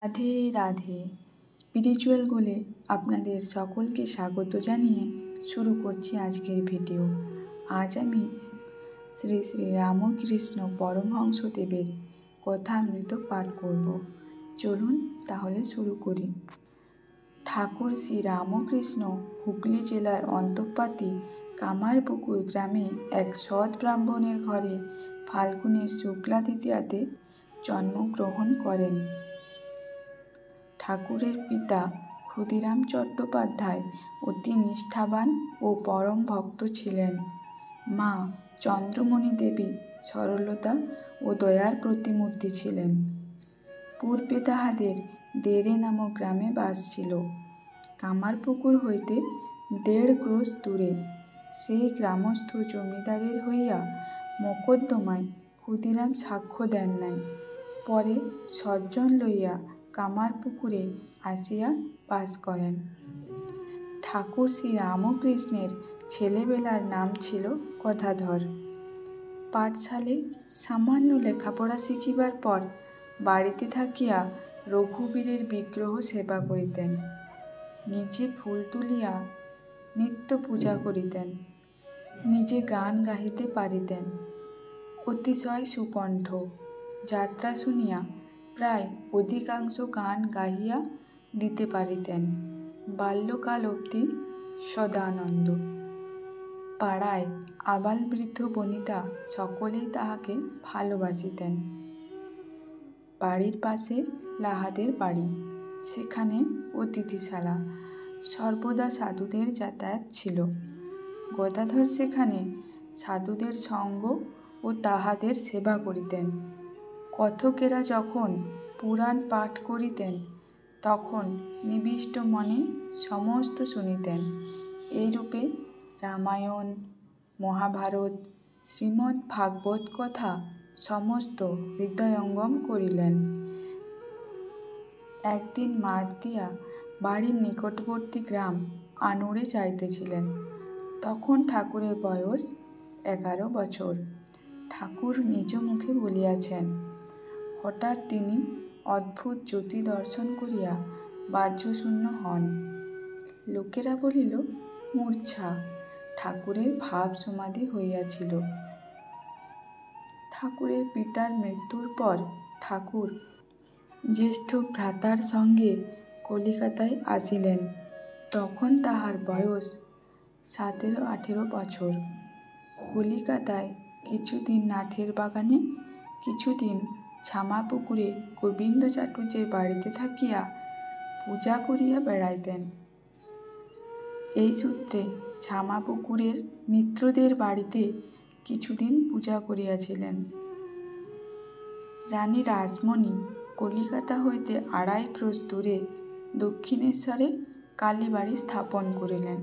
Radhe Radhe. Spiritual গোলে আপনাদের সকলকে স্বাগত জানিয়ে শুরু করছি আজকের ভিডিও। আজ আমি শ্রী শ্রী রামকৃষ্ণ পরমহংসদেবের কথামৃত পাঠ করব। চলুন তাহলে শুরু করি। ঠাকুর শ্রী রামকৃষ্ণ হুগলি জেলার অন্তঃপাতি কামারপুকুর গ্রামে এক সৎ ব্রাহ্মণের ঘরে ফাল্গুনের শুক্লা তৃতীয়াতে জন্মগ্রহণ করেন। ঠাকুরের পিতা ক্ষুদিরাম চট্টোপাধ্যায় অতি নিষ্ঠাবান ও পরম ভক্ত ছিলেন। মা চন্দ্রমণি দেবী সরলতা ও দয়ার প্রতিমূর্তি ছিলেন। পূর্বে তাহাদের দেরে নামক গ্রামে বাস ছিল। কামারপুকুর হইতে 1.5 ক্রোশ দূরে। সেই গ্রামস্থ জমিদারের হইয়া মোকদ্দমায় ক্ষুদিরাম সাক্ষ্য দেন নাই। পরে সজ্জন লইয়া কামারপুকুরে আসিয়া বাস করেন। ঠাকুর শ্রী রামকৃষ্ণের ছেলেবেলার নাম ছিল গদাধর। পাঠশালে সামান্য লেখাপড়া শিখিবার পর বাড়িতে থাকিয়া রঘুবীরের বিগ্রহ সেবা করিতেন। নিজে ফুল তুলিয়া নিত্য পূজা করিতেন। নিজে গান গাহিতে পারিতেন। অতিশয় সুকণ্ঠ। যাত্রা শুনিয়া প্রায় অধিকাংশ গান গাহিয়া দিতে পারিতেন। বাল্যকাল অবধি সদানন্দ। পাড়ায় আবাল বৃদ্ধ বনিতা সকলেই তাহাকে ভালোবাসিতেন। বাড়ির পাশে লাহাদের বাড়ি, সেখানে অতিথিশালা, সর্বদা সাধুদের যাতায়াত ছিল। গদাধর সেখানে সাধুদের সঙ্গ ও তাহাদের সেবা করিতেন। কথকেরা যখন পুরাণ পাঠ করিতেন তখন নিবিষ্ট মনে সমস্ত শুনিতেন। এইরূপে রামায়ণ, মহাভারত, শ্রীমদ্ ভাগবত কথা সমস্ত হৃদয়ঙ্গম করিলেন। একদিন মাঠ দিয়া বাড়ির নিকটবর্তী গ্রাম আনুরে যাইতেছিলেন। তখন ঠাকুরের বয়স 11 বছর। ঠাকুর নিজ মুখে বলিয়াছেন। হঠাৎ তিনি অদ্ভুত জ্যোতি দর্শন করিয়া বাহ্যশূন্য হন। লোকেরা বলিল মূর্ছা। ঠাকুরের ভাব সমাধি হইয়াছিল। ঠাকুরের পিতার মৃত্যুর পর ঠাকুর জ্যেষ্ঠ ভ্রাতার সঙ্গে কলিকাতায় আসিলেন। তখন তাহার বয়স 17-18 বছর। কলিকাতায় কিছুদিন নাথের বাগানে, কিছুদিন ছামাপুকুরে গোবিন্দ চাটুর্যের বাড়িতে থাকিয়া পূজা করিয়া বেড়াইতেন। এই সূত্রে ছামাপুকুরের মিত্রদের বাড়িতে কিছুদিন পূজা করিয়াছিলেন। রানী রাসমণি কলিকাতা হইতে 2.5 ক্রোশ দূরে দক্ষিণেশ্বরে কালীবাড়ি স্থাপন করিলেন।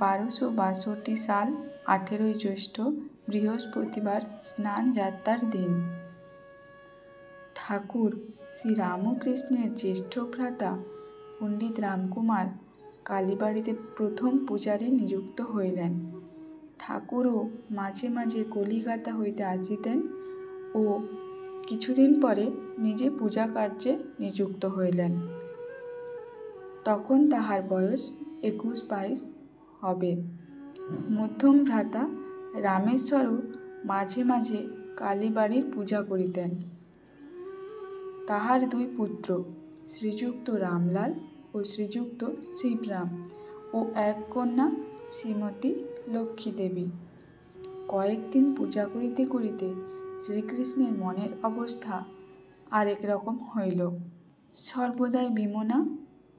1262 সাল 18 জ্যৈষ্ঠ বৃহস্পতিবার স্নান যাত্রার দিন। ঠাকুর শ্রী রামকৃষ্ণের জ্যেষ্ঠ ভ্রাতা পণ্ডিত রামকুমার কালীবাড়িতে প্রথম পূজারী নিযুক্ত হইলেন। ঠাকুরও মাঝে মাঝে কলিকাতা হইতে আসিতেন ও কিছুদিন পরে নিজে পূজা কার্যে নিযুক্ত হইলেন। তখন তাহার বয়স 21-22 হবে। মধ্যম ভ্রাতা রামেশ্বরও মাঝে মাঝে কালীবাড়ির পূজা করিতেন। তাহার 2 পুত্র শ্রীযুক্ত রামলাল ও শ্রীযুক্ত শিবরাম ও 1 কন্যা শ্রীমতী লক্ষ্মীদেবী। কয়েকদিন পূজা করিতে করিতে শ্রীকৃষ্ণের মনের অবস্থা আরেক রকম হইল। সর্বদাই বিমনা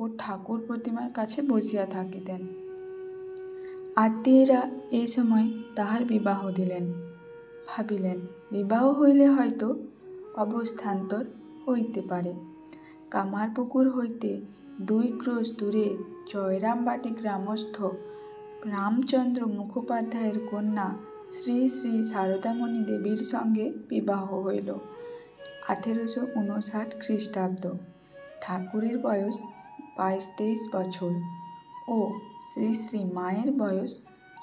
ও ঠাকুর প্রতিমার কাছে বসিয়া থাকিতেন। আত্মীয়েরা এই সময় তাহার বিবাহ দিলেন। ভাবিলেন বিবাহ হইলে হয়তো অবস্থান্তর হইতে পারে। কামারপুকুর হইতে 2 ক্রোশ দূরে জয়রামবাটি গ্রামস্থ রামচন্দ্র মুখোপাধ্যায়ের কন্যা শ্রী শ্রী সারদামণি দেবীর সঙ্গে বিবাহ হইল 1859 খ্রিস্টাব্দ। ঠাকুরের বয়স 22-23 বছর ও শ্রী শ্রী মায়ের বয়স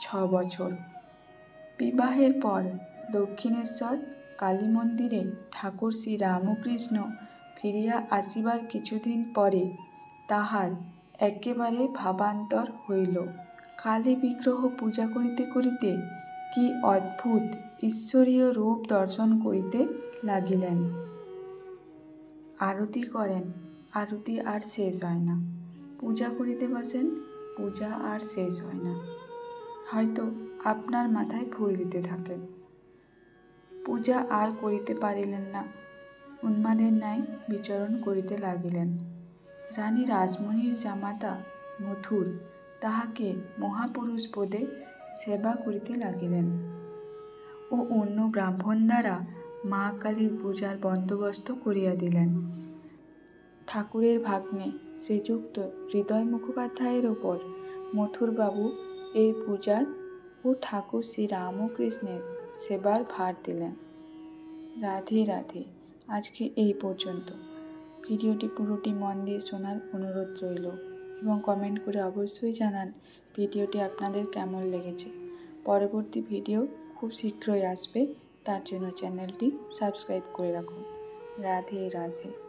6 বছর। বিবাহের পর দক্ষিণেশ্বর কালী মন্দিরে ঠাকুর শ্রী রামকৃষ্ণ ফিরিয়া আসিবার কিছুদিন পরে তাহার একেবারে ভাবান্তর হইল। কালী বিগ্রহ পূজা করিতে করিতে কি অদ্ভুত ঈশ্বরীয় রূপ দর্শন করিতে লাগিলেন। আরতি করেন, আরতি আর শেষ হয় না। পূজা করিতে বসেন, পূজা আর শেষ হয় না। হয়তো আপনার মাথায় ফুল দিতে থাকেন। পূজা আর করিতে পারিলেন না, উন্মাদের ন্যায় বিচরণ করিতে লাগিলেন। রানী রাসমণির জামাতা মথুর তাহাকে মহাপুরুষ পদে সেবা করিতে লাগিলেন ও অন্য ব্রাহ্মণ দ্বারা মা কালীর পূজার বন্দোবস্ত করিয়া দিলেন। ঠাকুরের ভাগ্নে শ্রীযুক্ত হৃদয় মুখোপাধ্যায়ের ওপর মথুরবাবু এই পূজার ও ঠাকুর শ্রী রামকৃষ্ণের সেবার ভার দিলেন। রাধে রাধে। আজকে এই পর্যন্ত। ভিডিওটি পুরোটি মন দিয়ে শোনার অনুরোধ রইল এবং কমেন্ট করে অবশ্যই জানান ভিডিওটি আপনাদের কেমন লেগেছে। পরবর্তী ভিডিও খুব শীঘ্রই আসবে, তার জন্য চ্যানেলটি সাবস্ক্রাইব করে রাখুন। রাধে রাধে।